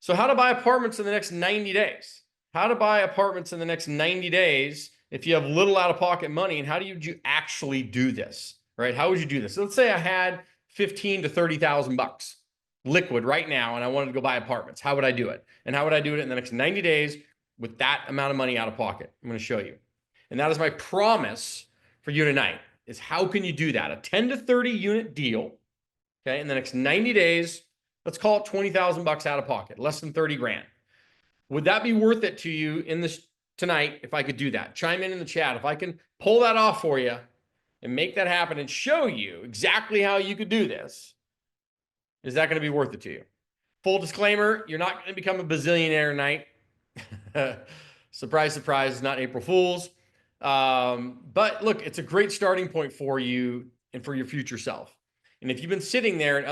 So how to buy apartments in the next 90 days. How to buy apartments in the next 90 days if you have little out-of-pocket money, and how do you actually do this, right? How would you do this? So let's say I had 15 to 30,000 bucks liquid right now, and I wanted to go buy apartments. How would I do it? And how would I do it in the next 90 days with that amount of money out of pocket? I'm going to show you. And that is my promise for you tonight, is how can you do that? A 10 to 30 unit deal, okay, in the next 90 days. Let's call it 20,000 bucks out of pocket, less than 30 grand. Would that be worth it to you in this tonight if I could do that? Chime in the chat. If I can pull that off for you and make that happen and show you exactly how you could do this, is that going to be worth it to you? Full disclaimer, you're not going to become a bazillionaire tonight. Surprise, surprise, it's not April Fool's. But look, it's a great starting point for you and for your future self. And if you've been sitting there and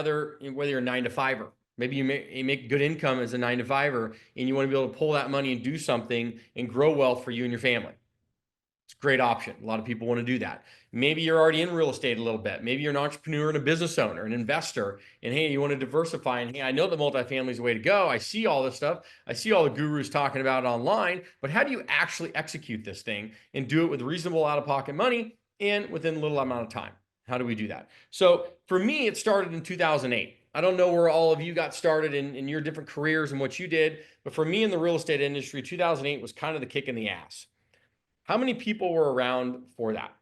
whether you're a 9 to 5er, maybe you make good income as a 9 to 5er, and you want to be able to pull that money and do something and grow wealth for you and your family. It's a great option. A lot of people want to do that. Maybe you're already in real estate a little bit. Maybe you're an entrepreneur and a business owner, an investor, and hey, you want to diversify. And hey, I know that multifamily is the way to go. I see all this stuff. I see all the gurus talking about it online, but how do you actually execute this thing and do it with reasonable out-of-pocket money and within a little amount of time? How do we do that? So for me, it started in 2008. I don't know where all of you got started in your different careers and what you did, but for me in the real estate industry, 2008 was kind of the kick in the ass. How many people were around for that?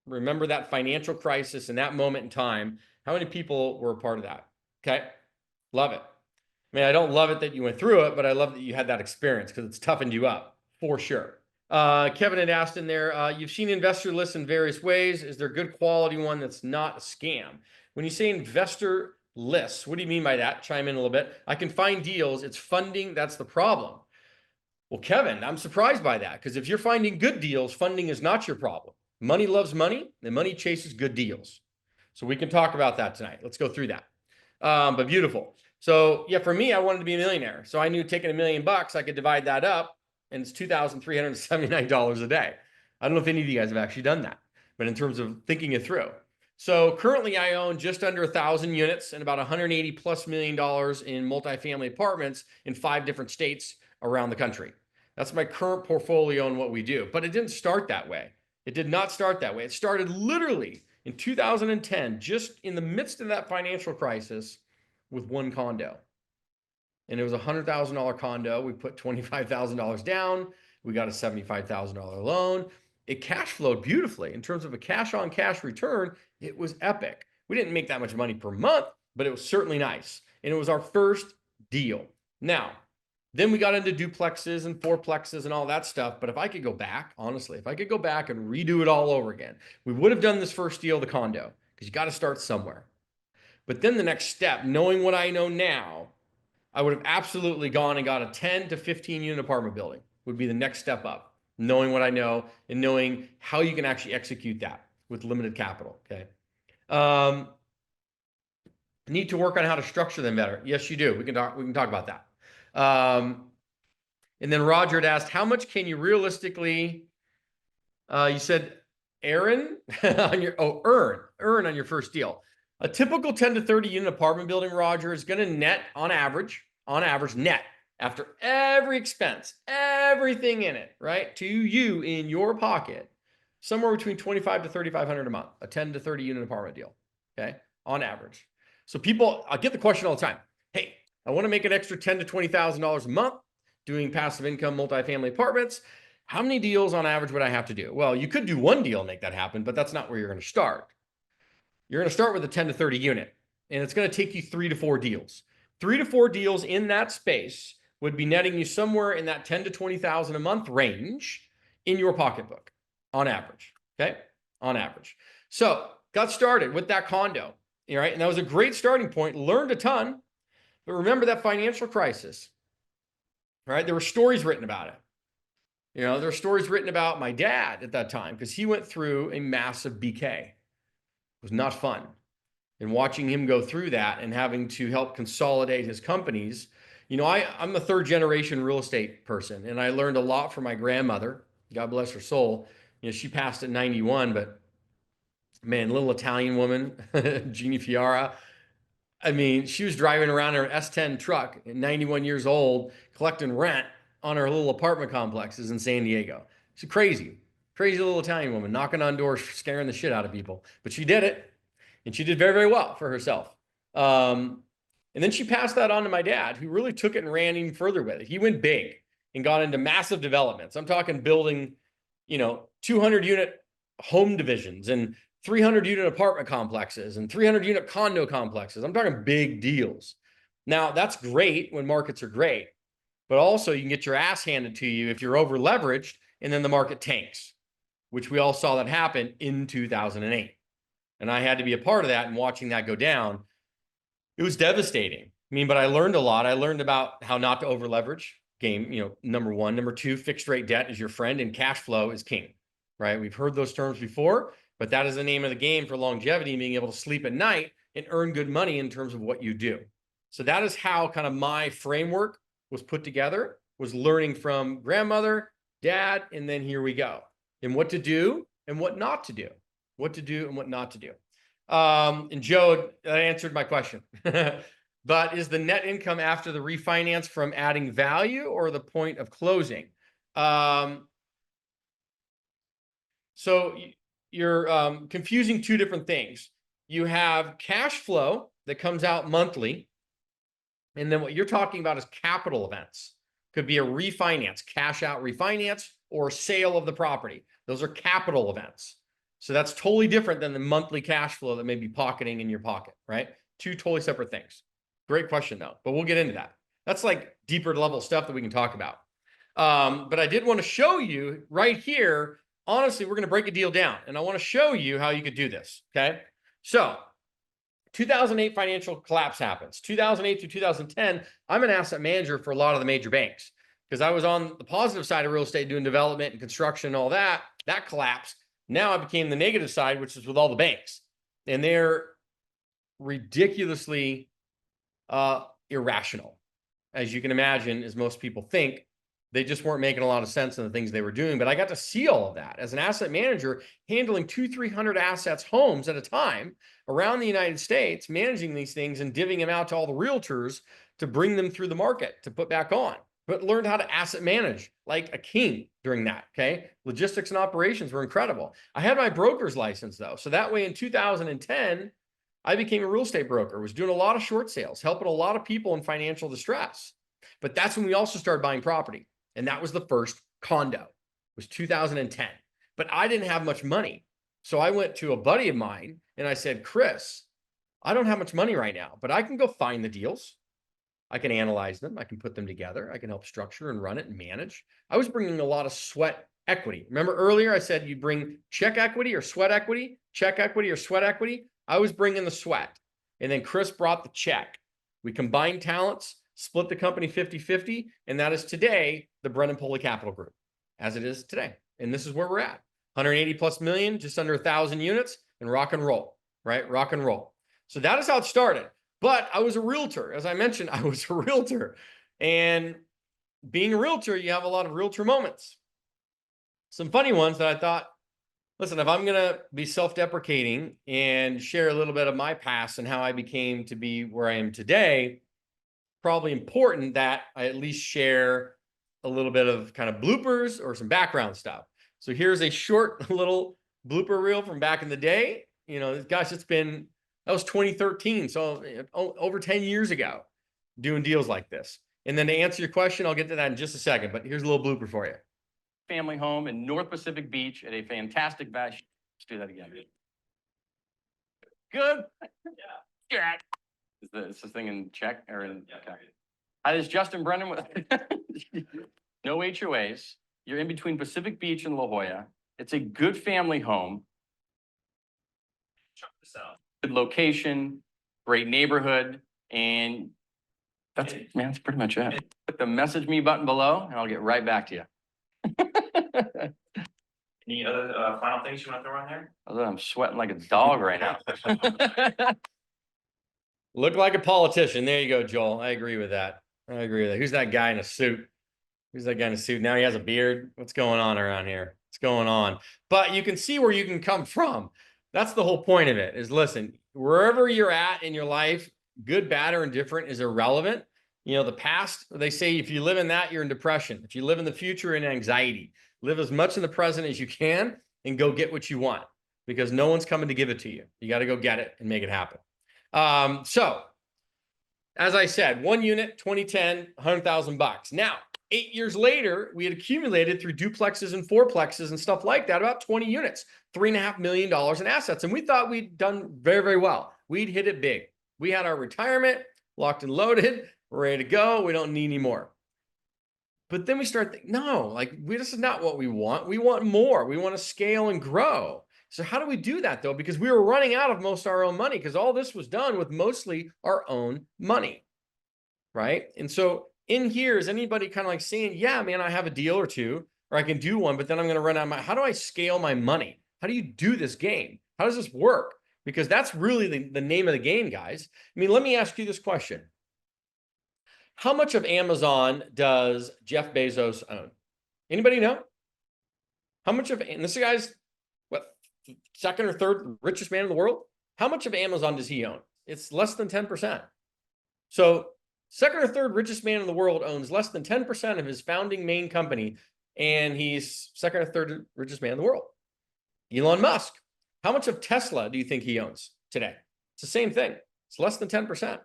Remember that financial crisis and that moment in time? How many people were a part of that? Okay. Love it. I mean, I don't love it that you went through it, but I love that you had that experience because it's toughened you up for sure. Kevin had asked in there, you've seen investor lists in various ways. Is there a good quality one that's not a scam? When you say investor lists, what do you mean by that? Chime in a little bit. I can find deals. It's funding. That's the problem. Well, Kevin, I'm surprised by that, because if you're finding good deals, funding is not your problem. Money loves money, and money chases good deals. So we can talk about that tonight. Let's go through that. But beautiful. So yeah, for me, I wanted to be a millionaire. So I knew taking $1 million, I could divide that up, and it's $2,379 a day. I don't know if any of you guys have actually done that, but in terms of thinking it through. So currently I own just under 1,000 units and about $180+ million in multifamily apartments in 5 different states around the country. That's my current portfolio and what we do. But it didn't start that way. It did not start that way. It started literally in 2010, just in the midst of that financial crisis, with one condo. And it was a $100,000 condo. We put $25,000 down. We got a $75,000 loan. It cash flowed beautifully. In terms of a cash on cash return, it was epic. We didn't make that much money per month, but it was certainly nice. And it was our first deal. Now, then we got into duplexes and fourplexes and all that stuff. But if I could go back, honestly, if I could go back and redo it all over again, we would have done this first deal, the condo, because you got to start somewhere. But then the next step, knowing what I know now, I would have absolutely gone and got a 10 to 15 unit apartment building would be the next step up, knowing what I know and knowing how you can actually execute that with limited capital. Okay. Need to work on how to structure them better. Yes, you do. We can talk about that. And then Roger had asked, how much can you realistically, you said, Aaron, on your, earn on your first deal. A typical 10 to 30 unit apartment building, Roger, is going to net on average net after every expense, everything in it, right, to you in your pocket, somewhere between $2,500 to $3,500 a month, a 10 to 30 unit apartment deal, okay, on average. So people, I get the question all the time. Hey, I want to make an extra $10,000 to $20,000 a month doing passive income multifamily apartments. How many deals on average would I have to do? Well, you could do one deal and make that happen, but that's not where you're going to start. You're going to start with a 10 to 30 unit, and it's going to take you 3 to 4 deals. 3 to 4 deals in that space would be netting you somewhere in that $10,000 to $20,000 a month range in your pocketbook on average. Okay. On average. So got started with that condo. Right. And that was a great starting point, learned a ton, but remember that financial crisis, right? There were stories written about it. You know, there were stories written about my dad at that time because he went through a massive BK. It was not fun. And watching him go through that and having to help consolidate his companies, you know, I'm a 3rd generation real estate person, and I learned a lot from my grandmother. God bless her soul. You know, she passed at 91, but man, little Italian woman, Jeannie Fiara, I mean, she was driving around in her S10 truck at 91 years old, collecting rent on her little apartment complexes in San Diego. She's crazy, crazy little Italian woman, knocking on doors, scaring the shit out of people. But she did it, and she did very, very well for herself. And then she passed that on to my dad, who really took it and ran even further with it. He went big and got into massive developments. I'm talking building, 200 unit home divisions and 300 unit apartment complexes and 300 unit condo complexes. I'm talking big deals. Now, that's great when markets are great, but also you can get your ass handed to you if you're over leveraged and then the market tanks, which we all saw that happen in 2008. And I had to be a part of that and watching that go down. It was devastating. I mean, but I learned a lot. I learned about how not to over leverage. Game, number one. Number two, fixed rate debt is your friend and cash flow is king, right? We've heard those terms before, but that is the name of the game for longevity and being able to sleep at night and earn good money in terms of what you do. So that is how kind of my framework was put together, was learning from grandmother, dad, and then here we go. And what to do and what not to do. What to do and what not to do. And Joe, that answered my question. But is the net income after the refinance from adding value or the point of closing? So you're confusing two different things. You have cash flow that comes out monthly. And then what you're talking about is capital events. Could be a refinance, cash out refinance, or sale of the property. Those are capital events. So that's totally different than the monthly cash flow that may be pocketing in your pocket, right? Two totally separate things. Great question though, but we'll get into that. That's like deeper level stuff that we can talk about. But I did want to show you right here, honestly, we're going to break a deal down and I want to show you how you could do this. Okay. So 2008 financial collapse happens. 2008 through 2010, I'm an asset manager for a lot of the major banks because I was on the positive side of real estate doing development and construction and all that. That collapsed. Now I became the negative side, which is with all the banks. And they're ridiculously irrational. As you can imagine, as most people think, they just weren't making a lot of sense in the things they were doing. But I got to see all of that as an asset manager, handling 200-300 assets, homes at a time around the United States, managing these things and divvying them out to all the realtors to bring them through the market to put back on. But learned how to asset manage like a king during that, okay? Logistics and operations were incredible. I had my broker's license though. So that way in 2010, I became a real estate broker, was doing a lot of short sales, helping a lot of people in financial distress. But that's when we also started buying property. And that was the first condo, it was 2010. But I didn't have much money. So I went to a buddy of mine and I said, Chris, I don't have much money right now, but I can go find the deals. I can analyze them. I can put them together. I can help structure and run it and manage. I was bringing a lot of sweat equity. Remember earlier I said you bring check equity or sweat equity, check equity or sweat equity. I was bringing the sweat. And then Chris brought the check. We combined talents, split the company 50-50. And that is today the Brennan Capital Group as it is today. And this is where we're at. 180 plus million, just under 1,000 units and rock and roll, right? Rock and roll. So that is how it started. But I was a realtor. As I mentioned, I was a realtor. And being a realtor, you have a lot of realtor moments. Some funny ones that I thought, listen, if I'm going to be self-deprecating and share a little bit of my past and how I became to be where I am today, probably important that I at least share a little bit of kind of bloopers or some background stuff. So here's a short little blooper reel from back in the day. Gosh, that was 2013. So over 10 years ago, doing deals like this. And then to answer your question, I'll get to that in just a second, but here's a little blooper for you. Family home in North Pacific Beach at a fantastic value. Let's do that again. Good? Yeah. Is this thing in check or in? Yeah. Okay. Hi, this is Justin Brennan with no HOAs. You're in between Pacific Beach and La Jolla. It's a good family home. Check this out. Good location, great neighborhood, and that's pretty much it. Click the message me button below, and I'll get right back to you. Any other final things you want to throw on there? Although I'm sweating like a dog right now. Look like a politician. There you go, Joel. I agree with that. Who's that guy in a suit? Who's that guy in a suit? Now he has a beard. What's going on around here? What's going on? But you can see where you can come from. That's the whole point of it is, listen, wherever you're at in your life, good, bad, or indifferent is irrelevant. You know, the past, they say if you live in that, you're in depression. If you live in the future, you're in anxiety. Live as much in the present as you can and go get what you want, because no one's coming to give it to you. You got to go get it and make it happen. So as I said, 1 unit, 2010, $100,000. Now, 8 years later, we had accumulated through duplexes and fourplexes and stuff like that, about 20 units, $3.5 million in assets. And we thought we'd done very, very well. We'd hit it big. We had our retirement locked and loaded, ready to go. We don't need any more. But then we start thinking, no, like this is not what we want. We want more. We want to scale and grow. So how do we do that though? Because we were running out of most of our own money, because all this was done with mostly our own money, right? And so in here, is anybody kind of like saying, yeah, man, I have a deal or two, or I can do one, but then I'm going to run out of my, how do I scale my money? How do you do this game? How does this work? Because that's really the name of the game, guys. I mean, let me ask you this question. How much of Amazon does Jeff Bezos own? Anybody know? How much of, and this guy's what, second or third richest man in the world? How much of Amazon does he own? It's less than 10%. So second or third richest man in the world owns less than 10% of his founding main company, and he's second or third richest man in the world. Elon Musk. How much of Tesla do you think he owns today? It's the same thing. It's less than 10%.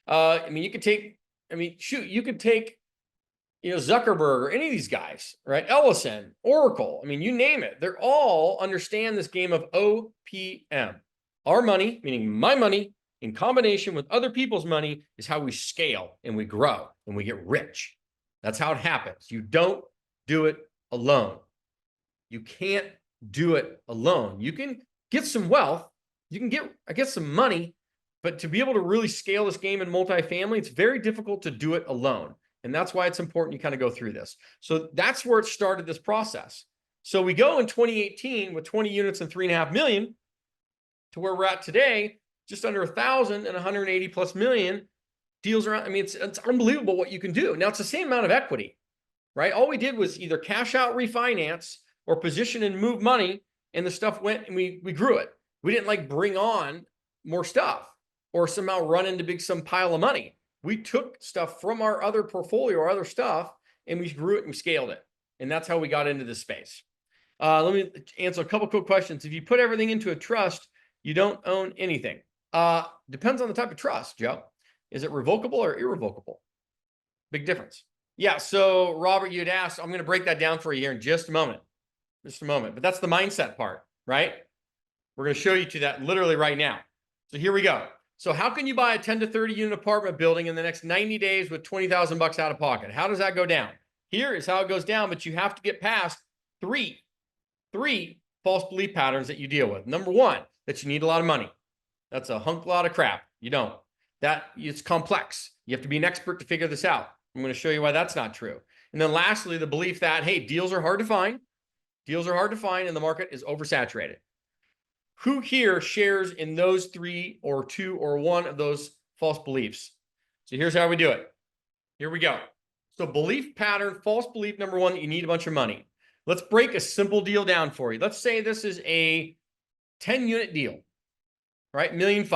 I mean, you could take, you could take, Zuckerberg or any of these guys, right? Ellison, Oracle. I mean, you name it. They're all understand this game of OPM. Our money, meaning my money, in combination with other people's money, is how we scale and we grow and we get rich. That's how it happens. You don't do it alone. You can't do it alone. You can get some wealth. You can get some money. But to be able to really scale this game in multifamily, it's very difficult to do it alone. And that's why it's important you kind of go through this. So that's where it started, this process. So we go in 2018 with 20 units and 3.5 million to where we're at today, just under 1,000 and 180 plus million deals around. I mean, it's unbelievable what you can do. Now it's the same amount of equity, right? All we did was either cash out, refinance, or position and move money, and the stuff went and we grew it. We didn't like bring on more stuff or somehow run into some pile of money. We took stuff from our other portfolio or other stuff, and we grew it and we scaled it. And that's how we got into this space. Let me answer a couple quick questions. If you put everything into a trust, you don't own anything. Depends on the type of trust, Joe. Is it revocable or irrevocable? Big difference. Yeah, so Robert, you'd asked, I'm going to break that down for you here in just a moment. But that's the mindset part, right? We're going to show you to that literally right now. So here we go. So how can you buy a 10 to 30 unit apartment building in the next 90 days with $20,000 out of pocket? How does that go down? Here is how it goes down, but you have to get past three false belief patterns that you deal with. Number one, that you need a lot of money. That's a lot of crap. You don't. It's complex. You have to be an expert to figure this out. I'm going to show you why that's not true. And then lastly, the belief that, hey, deals are hard to find. Deals are hard to find and the market is oversaturated. Who here shares in those three or two or one of those false beliefs? So here's how we do it. Here we go. So belief pattern, false belief number one, that you need a bunch of money. Let's break a simple deal down for you. Let's say this is a 10 unit deal, right? $1.5 million.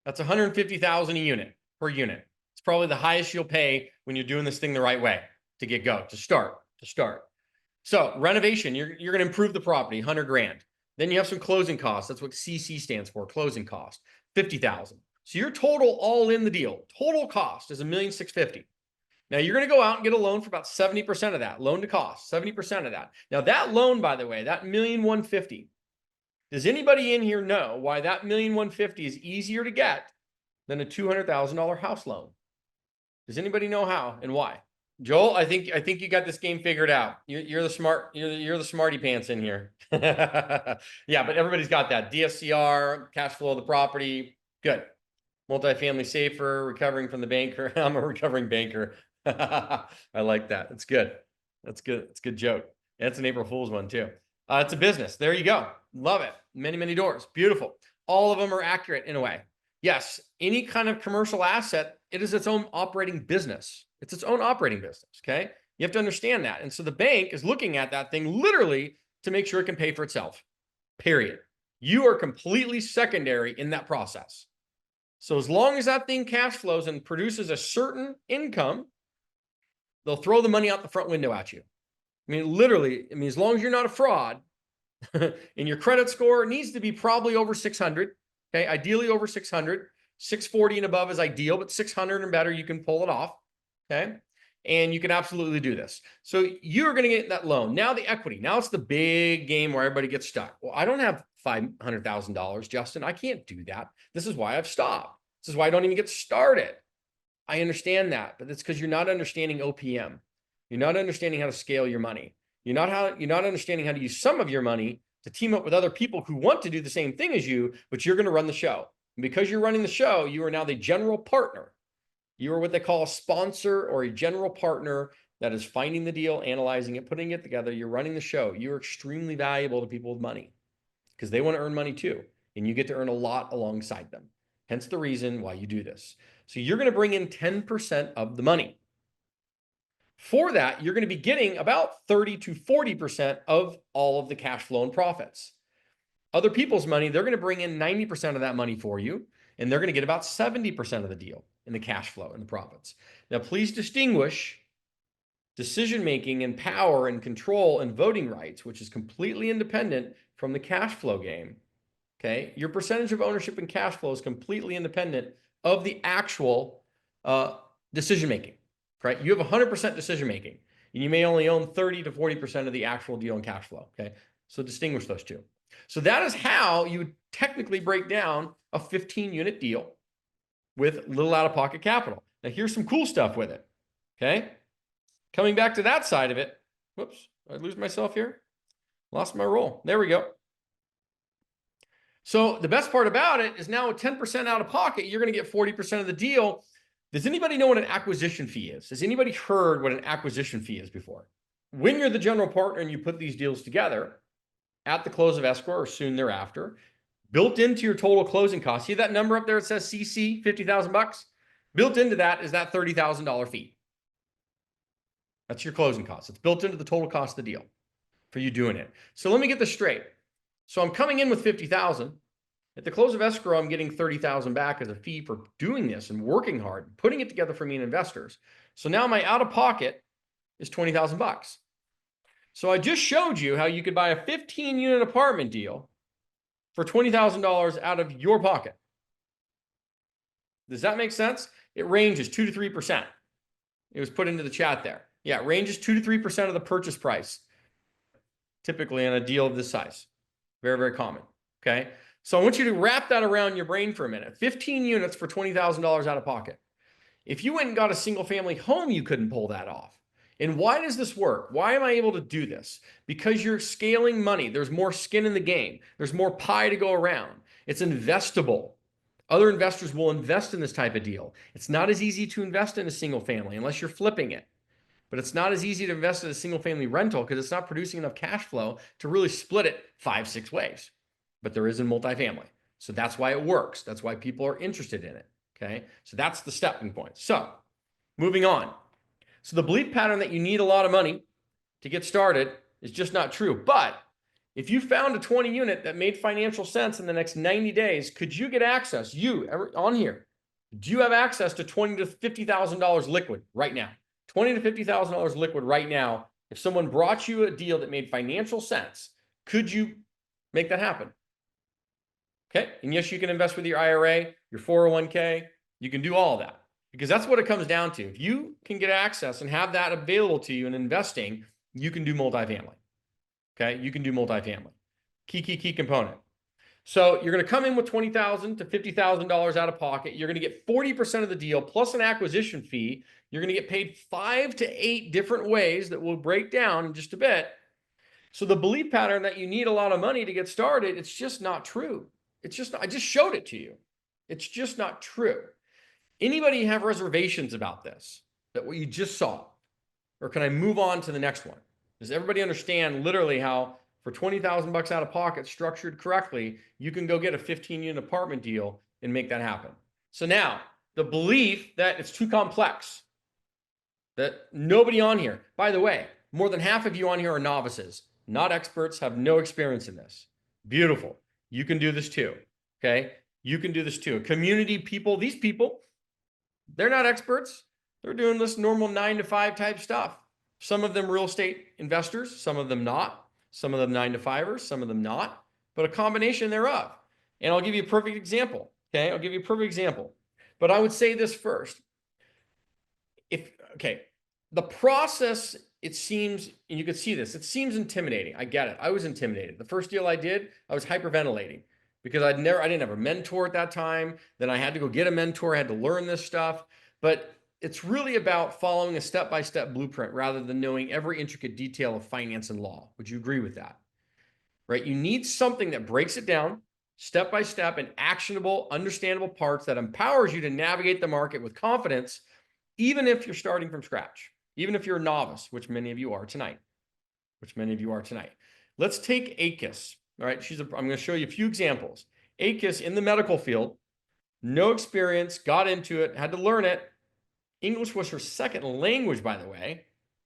That's $150,000 a unit per unit. It's probably the highest you'll pay when you're doing this thing the right way to start. So renovation, you're going to improve the property, 100 grand. Then you have some closing costs. That's what CC stands for, closing cost, 50,000. So your total all in the deal, total cost is $1,650,000. Now you're going to go out and get a loan for about 70% of that, loan to cost, 70% of that. Now that loan, by the way, that $1,150,000, does anybody in here know why that $1,150,000 is easier to get than a $200,000 house loan? Does anybody know how and why? Joel, I think you got this game figured out. You're the smarty pants in here. Yeah, but everybody's got that. DSCR, cash flow of the property. Good. Multifamily safer, recovering from the banker. I'm a recovering banker. I like that. It's good. That's good. It's a good joke. And it's an April Fool's one too. It's a business. There you go. Love it. Many, many doors. Beautiful. All of them are accurate in a way. Yes, any kind of commercial asset, it is its own operating business. It's its own operating business, okay? You have to understand that. And so the bank is looking at that thing literally to make sure it can pay for itself, period. You are completely secondary in that process. So as long as that thing cash flows and produces a certain income, they'll throw the money out the front window at you. I mean, literally, I mean, as long as you're not a fraud and your credit score needs to be probably over 600. Okay. Ideally over 600, 640 and above is ideal, but 600 and better, you can pull it off. Okay. And you can absolutely do this. So you're going to get that loan. Now the equity, now it's the big game where everybody gets stuck. Well, I don't have $500,000, Justin. I can't do that. This is why I've stopped. This is why I don't even get started. I understand that, but it's because you're not understanding OPM. You're not understanding how to scale your money. You're not understanding how to use some of your money to team up with other people who want to do the same thing as you, but you're going to run the show. And because you're running the show, you are now the general partner. You are what they call a sponsor or a general partner that is finding the deal, analyzing it, putting it together. You're running the show. You're extremely valuable to people with money because they want to earn money too. And you get to earn a lot alongside them. Hence the reason why you do this. So you're going to bring in 10% of the money. For that, you're going to be getting about 30 to 40% of all of the cash flow and profits. Other people's money, they're going to bring in 90% of that money for you, and they're going to get about 70% of the deal in the cash flow and the profits. Now, please distinguish decision-making and power and control and voting rights, which is completely independent from the cash flow game. Okay. Your percentage of ownership in cash flow is completely independent of the actual decision-making, right? You have 100% decision-making, and you may only own 30 to 40% of the actual deal in cash flow. Okay. So distinguish those two. So that is how you would technically break down a 15-unit deal with little out-of-pocket capital. Now, here's some cool stuff with it. Okay. Coming back to that side of it. Whoops. Did I lose myself here? Lost my roll. There we go. So the best part about it is now with 10% out of pocket, you're going to get 40% of the deal. Does anybody know what an acquisition fee is? Has anybody heard what an acquisition fee is before? When you're the general partner and you put these deals together at the close of escrow or soon thereafter, built into your total closing cost, see that number up there? It says CC, $50,000. Built into that is that $30,000 fee. That's your closing cost. It's built into the total cost of the deal for you doing it. So let me get this straight. So I'm coming in with 50,000. At the close of escrow, I'm getting 30,000 back as a fee for doing this and working hard, putting it together for me and investors. So now my out of pocket is 20,000 bucks. So I just showed you how you could buy a 15-unit apartment deal for $20,000 out of your pocket. Does that make sense? It ranges 2 to 3%. It was put into the chat there. Yeah, it ranges 2 to 3% of the purchase price, typically on a deal of this size. Very, very common. Okay. So I want you to wrap that around your brain for a minute. 15 units for $20,000 out of pocket. If you went and got a single family home, you couldn't pull that off. And why does this work? Why am I able to do this? Because you're scaling money. There's more skin in the game. There's more pie to go around. It's investable. Other investors will invest in this type of deal. It's not as easy to invest in a single family unless you're flipping it. But it's not as easy to invest in a single family rental because it's not producing enough cash flow to really split it 5-6 ways. But there is in multifamily. So that's why it works. That's why people are interested in it. Okay. So that's the stepping point. So moving on. So the belief pattern that you need a lot of money to get started is just not true. But if you found a 20 unit that made financial sense in the next 90 days, could you get access? You on here, do you have access to $20,000 to $50,000 liquid right now? $20,000 to $50,000 liquid right now. If someone brought you a deal that made financial sense, could you make that happen? Okay. And yes, you can invest with your IRA, your 401k. You can do all of that because that's what it comes down to. If you can get access and have that available to you in investing, you can do multifamily. Okay. You can do multifamily. Key component. So you're going to come in with $20,000 to $50,000 out of pocket. You're going to get 40% of the deal plus an acquisition fee. You're going to get paid 5 to 8 different ways that we'll break down in just a bit. So the belief pattern that you need a lot of money to get started, it's just not true. It's just, I just showed it to you. It's just not true. Anybody have reservations about this, that what you just saw? Or can I move on to the next one? Does everybody understand literally how for 20,000 bucks out of pocket structured correctly, you can go get a 15-unit apartment deal and make that happen? So now the belief that it's too complex, that nobody on here, by the way, more than half of you on here are novices, not experts, have no experience in this. Beautiful. You can do this too. Okay. You can do this too. Community people, these people, they're not experts. They're doing this normal 9 to 5 type stuff. Some of them real estate investors, some of them not. Some of them 9 to 5ers, some of them not, but a combination thereof. And I'll give you a perfect example. Okay, I'll give you a perfect example. But I would say this first. The process, it seems, and you could see this, it seems intimidating. I get it. I was intimidated. The first deal I did, I was hyperventilating because I didn't have a mentor at that time. Then I had to go get a mentor. I had to learn this stuff. But it's really about following a step-by-step blueprint rather than knowing every intricate detail of finance and law. Would you agree with that? Right? You need something that breaks it down step by step in actionable, understandable parts that empowers you to navigate the market with confidence, even if you're starting from scratch, even if you're a novice, which many of you are tonight. Let's take ACUS. All right, I'm going to show you a few examples. ACUS in the medical field, no experience, got into it, had to learn it. English was her second language, by the way.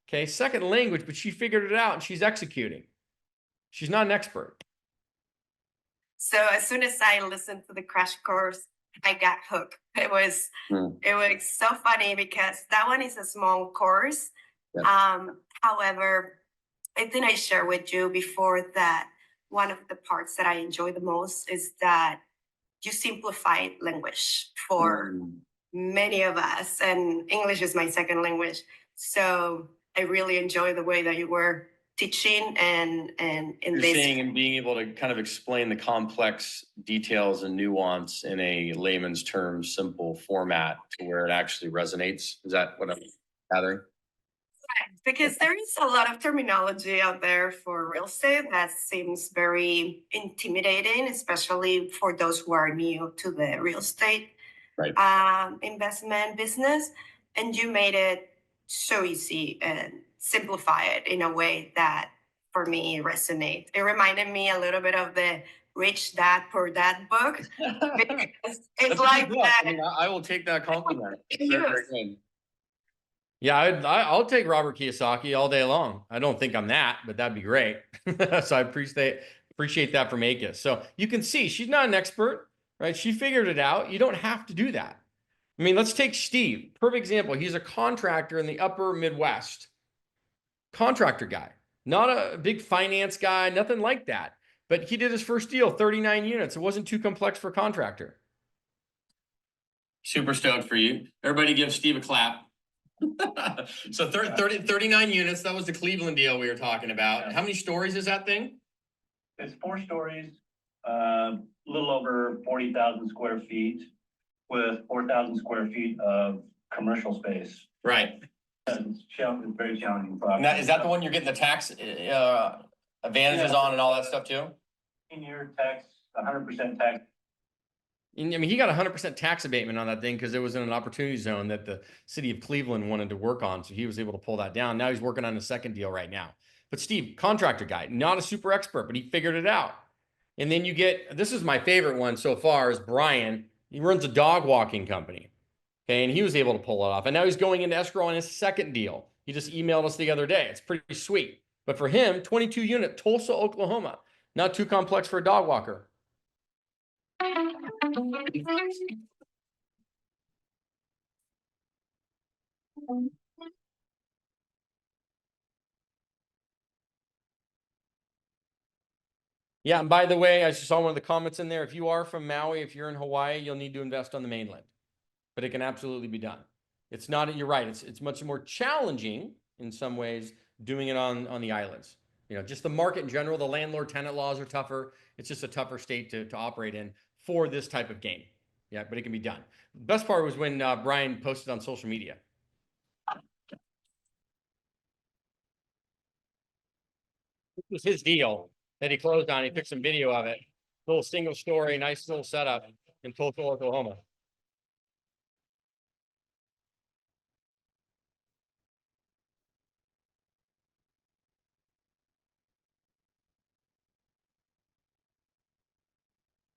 Okay, second language, but she figured it out and she's executing. She's not an expert. So as soon as I listened to the crash course, I got hooked. It was so funny because that one is a small course. Yeah. However, I think I shared with you before that one of the parts that I enjoy the most is that you simplify language for many of us, and English is my second language. So I really enjoy the way that you were teaching and You're saying and being able to kind of explain the complex details and nuance in a layman's terms, simple format to where it actually resonates. Is that what I'm gathering? Right, because there is a lot of terminology out there for real estate that seems very intimidating, especially for those who are new to the real estate investment business. And you made it so easy and simplify it in a way that for me resonates. It reminded me a little bit of the Rich Dad Poor Dad book. It's like that. I mean, I will take that compliment. Very good. Yeah, I'll take Robert Kiyosaki all day long. I don't think I'm that, but that'd be great. So I appreciate that from ACUS. So you can see she's not an expert, right? She figured it out. You don't have to do that. I mean, let's take Steve. Perfect example. He's a contractor in the upper Midwest. Contractor guy, not a big finance guy, nothing like that. But he did his first deal, 39 units. It wasn't too complex for a contractor. Super stoked for you. Everybody give Steve a clap. So 39 units. That was the Cleveland deal we were talking about. Yeah. How many stories is that thing? It's 4 stories, a little over 40,000 square feet with 4,000 square feet of commercial space. Right. It's very challenging. Now, is that the one you're getting the tax advantages on and all that stuff too? In your tax, 100% tax. I mean, he got 100% tax abatement on that thing because it was in an opportunity zone that the city of Cleveland wanted to work on. So he was able to pull that down. Now he's working on a second deal right now. But Steve, contractor guy, not a super expert, but he figured it out. And then you get, this is my favorite one so far, is Brian. He runs a dog walking company. Okay, and he was able to pull it off. And now he's going into escrow on his second deal. He just emailed us the other day. It's pretty sweet. But for him, 22 unit, Tulsa, Oklahoma. Not too complex for a dog walker. Yeah, and by the way, I saw one of the comments in there. If you are from Maui, if you're in Hawaii, you'll need to invest on the mainland. But it can absolutely be done. It's not, you're right, it's much more challenging in some ways doing it on the islands. You know, just the market in general, the landlord-tenant laws are tougher. It's just a tougher state to operate in for this type of game. Yeah, but it can be done. The best part was when Brian posted on social media. This was his deal that he closed on. He took some video of it. Little single story, nice little setup in Tulsa, Oklahoma.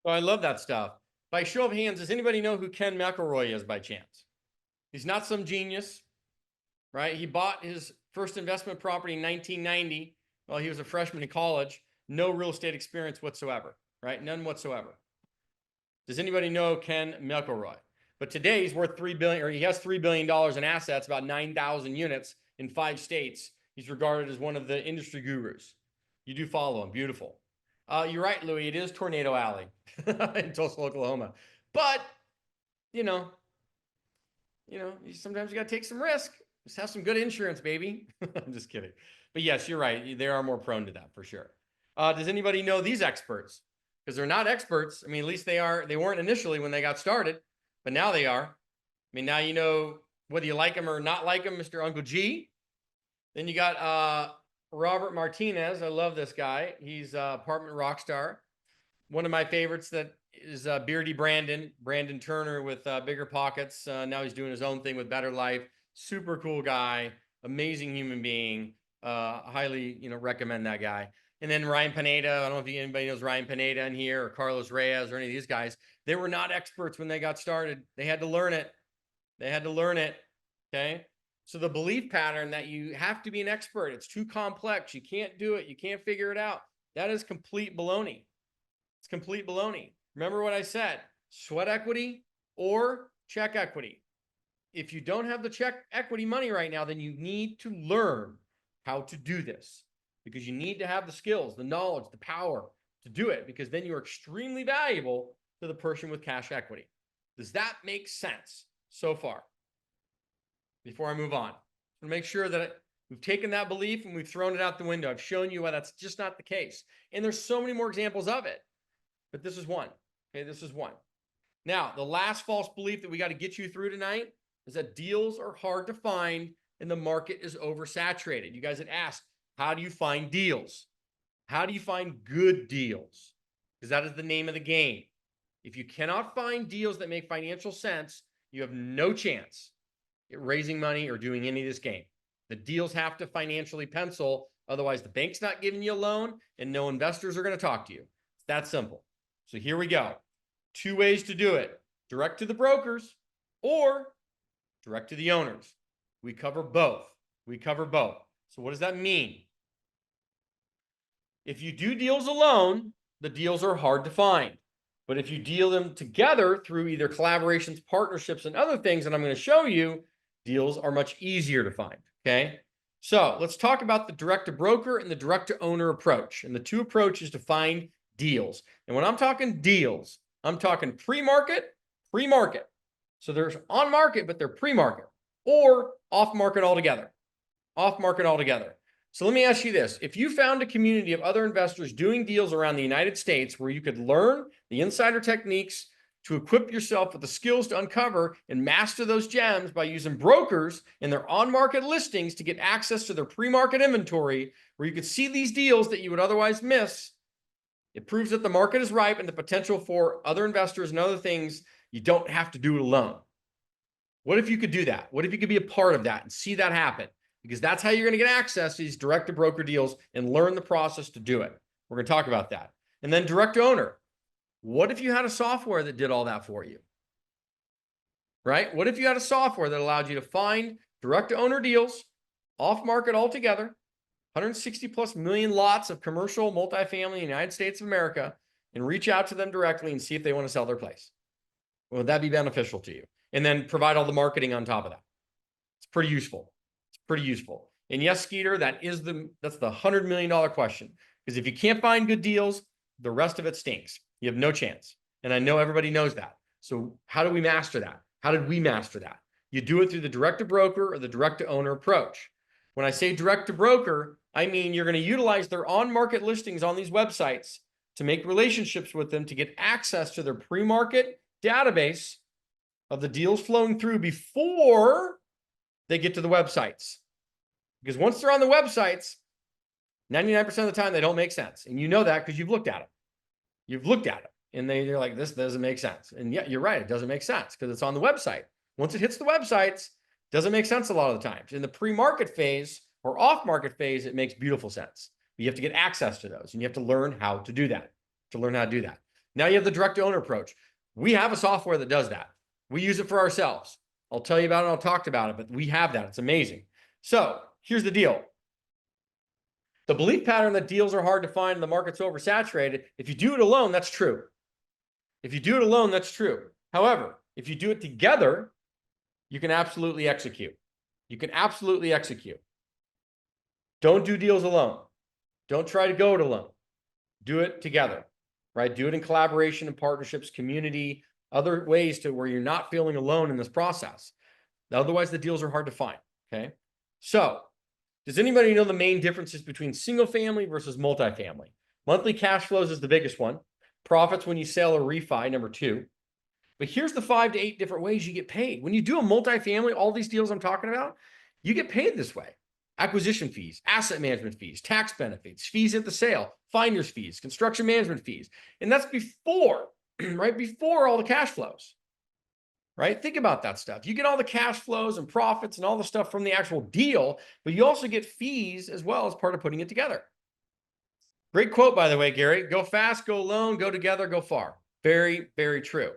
So I love that stuff. By show of hands, does anybody know who Ken McElroy is by chance? He's not some genius, right? He bought his first investment property in 1990 while he was a freshman in college. No real estate experience whatsoever, right? None whatsoever. Does anybody know Ken McElroy? But today he's worth $3 billion, or he has $3 billion in assets, about 9,000 units in 5 states. He's regarded as one of the industry gurus. You do follow him. Beautiful. You're right, Louis. It is Tornado Alley in Tulsa, Oklahoma. But, you know, sometimes you got to take some risk. Just have some good insurance, baby. I'm just kidding. But yes, you're right. They are more prone to that for sure. Does anybody know these experts? Because they're not experts. I mean, at least they weren't initially when they got started, but now they are. I mean, now you know whether you like them or not like them, Mr. Uncle G. Then you got Robert Martinez. I love this guy. He's apartment rock star. One of my favorites that is Beardy Brandon Turner with Bigger Pockets. Now he's doing his own thing with Better Life. Super cool guy, amazing human being. Highly, recommend that guy. And then Ryan Pineda. I don't know if anybody knows Ryan Pineda in here, or Carlos Reyes, or any of these guys. They were not experts when they got started. They had to learn it. Okay. So the belief pattern that you have to be an expert, it's too complex, you can't do it, you can't figure it out, that is complete baloney. It's complete baloney. Remember what I said, sweat equity or check equity. If you don't have the check equity money right now, then you need to learn how to do this, because you need to have the skills, the knowledge, the power to do it, because then you're extremely valuable to the person with cash equity. Does that make sense so far? Before I move on, to make sure that we've taken that belief and we've thrown it out the window. I've shown you why that's just not the case. And there's so many more examples of it, but this is one. Okay, this is one. Now, the last false belief that we got to get you through tonight is that deals are hard to find and the market is oversaturated. You guys had asked, how do you find deals? How do you find good deals? Because that is the name of the game. If you cannot find deals that make financial sense, you have no chance at raising money or doing any of this game. The deals have to financially pencil. Otherwise, the bank's not giving you a loan and no investors are going to talk to you. It's that simple. So here we go. 2 ways to do it. Direct to the brokers or direct to the owners. We cover both. So what does that mean? If you do deals alone, the deals are hard to find. But if you deal them together through either collaborations, partnerships, and other things that I'm going to show you, deals are much easier to find. Okay. So let's talk about the direct to broker and the direct to owner approach. And the two approaches to find deals. And when I'm talking deals, I'm talking pre-market. So there's on market, but they're pre-market, or off market altogether. So let me ask you this. If you found a community of other investors doing deals around the United States where you could learn the insider techniques to equip yourself with the skills to uncover and master those gems by using brokers and their on-market listings to get access to their pre-market inventory, where you could see these deals that you would otherwise miss, it proves that the market is ripe and the potential for other investors and other things, you don't have to do it alone. What if you could do that? What if you could be a part of that and see that happen? Because that's how you're going to get access to these direct to broker deals and learn the process to do it. We're going to talk about that. And then direct to owner. What if you had a software that did all that for you? Right? What if you had a software that allowed you to find direct to owner deals off market altogether, 160 plus million lots of commercial multifamily in the United States of America, and reach out to them directly and see if they want to sell their place? Would that be beneficial to you? And then provide all the marketing on top of that. It's pretty useful. And yes, Skeeter, that's the $100 million question. Because if you can't find good deals, the rest of it stinks. You have no chance. And I know everybody knows that. So how do we master that? How did we master that? You do it through the direct to broker or the direct to owner approach. When I say direct to broker, I mean you're going to utilize their on-market listings on these websites to make relationships with them to get access to their pre-market database of the deals flowing through before they get to the websites. Because once they're on the websites, 99% of the time, they don't make sense. And you know that because you've looked at it. And you're like, this doesn't make sense. And yeah, you're right. It doesn't make sense because it's on the website. Once it hits the websites, it doesn't make sense a lot of the times. In the pre-market phase or off-market phase, it makes beautiful sense. But you have to get access to those and you have to learn how to do that. Now you have the direct to owner approach. We have a software that does that. We use it for ourselves. I'll tell you about it. I'll talk about it, but we have that. It's amazing. So here's the deal. The belief pattern that deals are hard to find and the market's oversaturated, if you do it alone, that's true. If you do it alone, that's true. However, if you do it together, you can absolutely execute. You can absolutely execute. Don't do deals alone. Don't try to go it alone. Do it together, right? Do it in collaboration and partnerships, community, other ways to where you're not feeling alone in this process. Otherwise, the deals are hard to find, okay? So, does anybody know the main differences between single family versus multifamily? Monthly cash flows is the biggest one. Profits when you sell or refi, number 2. But here's the 5 to 8 different ways you get paid. When you do a multifamily, all these deals I'm talking about, you get paid this way. Acquisition fees, asset management fees, tax benefits, fees at the sale, finder's fees, construction management fees. And that's before, right? Before all the cash flows, right? Think about that stuff. You get all the cash flows and profits and all the stuff from the actual deal, but you also get fees as well as part of putting it together. Great quote, by the way, Gary. Go fast, go alone, go together, go far. Very, very true.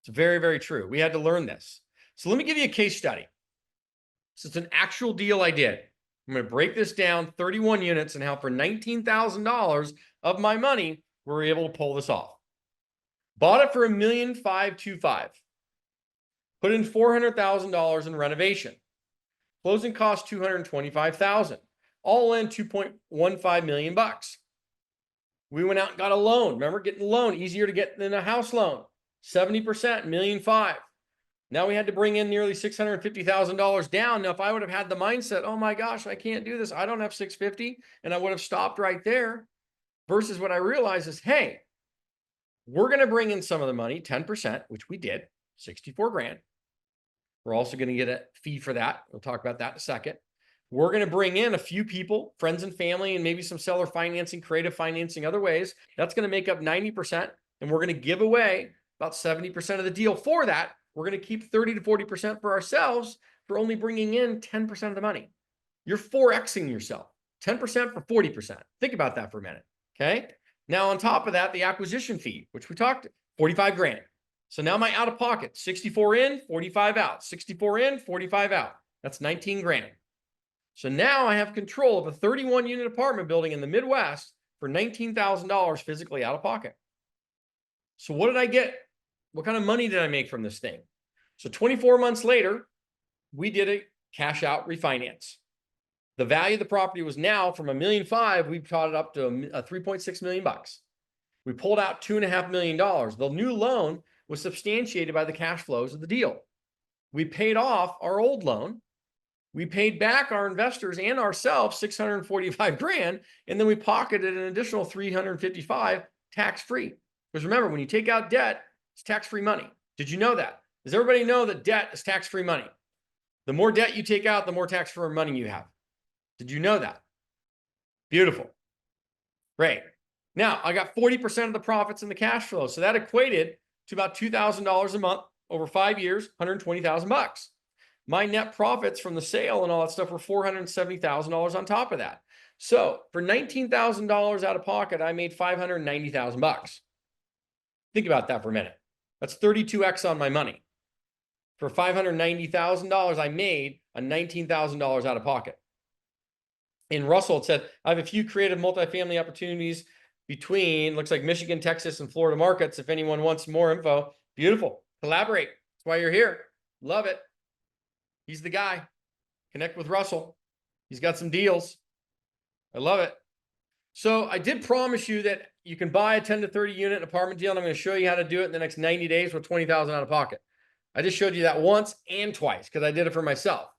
It's very, very true. We had to learn this. So let me give you a case study. So it's an actual deal I did. I'm going to break this down 31 units and how for $19,000 of my money, we're able to pull this off. Bought it for $1,525,000. Put in $400,000 in renovation. Closing cost $225,000. All in $2.15 million. We went out and got a loan. Remember, getting a loan, easier to get than a house loan. 70%, $1.5 million. Now we had to bring in nearly $650,000 down. Now, if I would have had the mindset, oh my gosh, I can't do this, I don't have $650,000, and I would have stopped right there, versus what I realized is, hey, we're going to bring in some of the money, 10%, which we did, $64,000. We're also going to get a fee for that. We'll talk about that in a second. We're going to bring in a few people, friends and family, and maybe some seller financing, creative financing, other ways. That's going to make up 90%, and we're going to give away about 70% of the deal for that. We're going to keep 30 to 40% for ourselves for only bringing in 10% of the money. You're 4Xing yourself, 10% for 40%. Think about that for a minute, okay? Now, on top of that, the acquisition fee, which we talked, $45,000. So now my out-of-pocket, 64 in, 45 out, 64 in, 45 out. That's $19,000. So now I have control of a 31-unit apartment building in the Midwest for $19,000 physically out of pocket. So what did I get? What kind of money did I make from this thing? So 24 months later, we did a cash out refinance. The value of the property was now from $1.5 million, we brought it up to $3.6 million. We pulled out $2.5 million. The new loan was substantiated by the cash flows of the deal. We paid off our old loan. We paid back our investors and ourselves $645,000, and then we pocketed an additional $355,000 tax-free. Because remember, when you take out debt, it's tax-free money. Did you know that? Does everybody know that debt is tax-free money? The more debt you take out, the more tax-free money you have. Did you know that? Beautiful. Great. Now, I got 40% of the profits in the cash flow. So that equated to about $2,000 a month over 5 years, $120,000. My net profits from the sale and all that stuff were $470,000 on top of that. So for $19,000 out of pocket, I made $590,000. Think about that for a minute. That's 32x on my money. For $590,000, I made a $19,000 out of pocket. In Russell, it said, I have a few creative multifamily opportunities between, looks like Michigan, Texas, and Florida markets. If anyone wants more info, beautiful. Collaborate. That's why you're here. Love it. He's the guy. Connect with Russell. He's got some deals. I love it. So I did promise you that you can buy a 10 to 30 unit apartment deal, and I'm going to show you how to do it in the next 90 days with $20,000 out of pocket. I just showed you that once and twice because I did it for myself.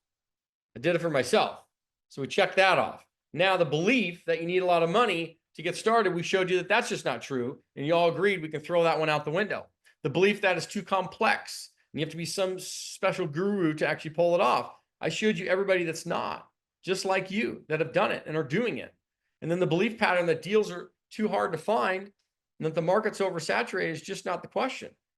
So we checked that off. Now the belief that you need a lot of money to get started, we showed you that that's just not true. And you all agreed we can throw that one out the window. The belief that is too complex and you have to be some special guru to actually pull it off. I showed you everybody that's not, just like you, that have done it and are doing it. And then the belief pattern that deals are too hard to find and that the market's oversaturated is just not the question.